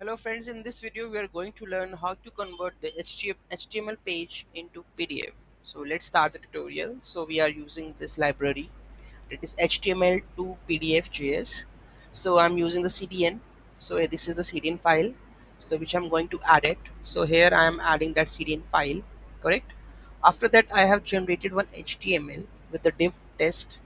Hello friends, in this video we are going to learn how to convert the HTML page into PDF. So let's start the tutorial. So we are using this library, that is HTML to PDF.js. So I'm using the CDN. So this is the CDN file, so which I'm going to add it. So here I am adding that CDN file, correct? After that I have generated one HTML with the div test.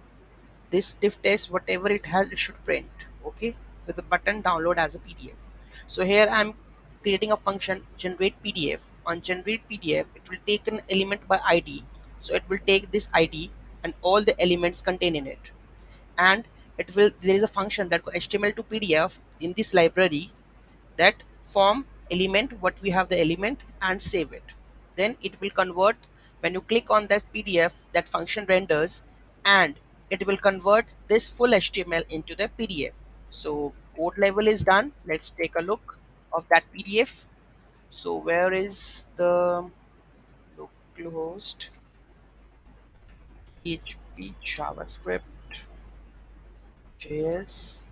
This div test, whatever it has, it should print, okay, with the button download as a PDF. So here I'm creating a function generate PDF. On generate PDF, it will take an element by ID. So it will take this ID and all the elements contained in it, and it will, there is a function that HTML to PDF in this library, that form element, what we have the element, and save it. Then it will convert. When you click on that PDF, that function renders, and it will convert this full HTML into the PDF. So code level is done. Let's take a look of that PDF. So where is the localhost, PHP, JavaScript, JS,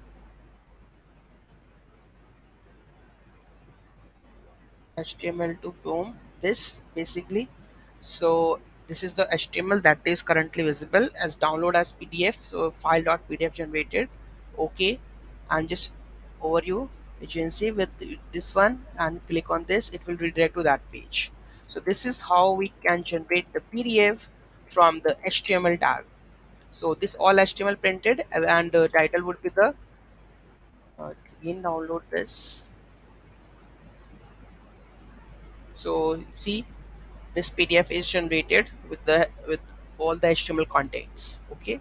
HTML to boom, this basically. So this is the HTML that is currently visible as download as PDF. So file.pdf generated, okay. And just overview agency with this one, and click on this, it will redirect to that page. So this is how we can generate the PDF from the HTML tag. So this all HTML printed, and the title would be the again download this. So see, this PDF is generated with all the HTML contents, okay.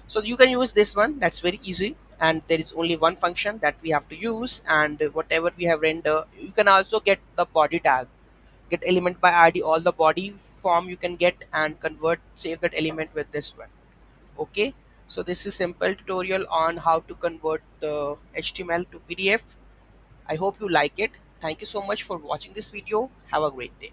So you can use this one, that's very easy, and there is only one function that we have to use, and whatever we have render, you can also get the body tag, get element by ID, all the body form you can get and convert, save that element with this one, okay. So this is simple tutorial on how to convert the HTML to PDF. I hope you like it. Thank you so much for watching this video. Have a great day.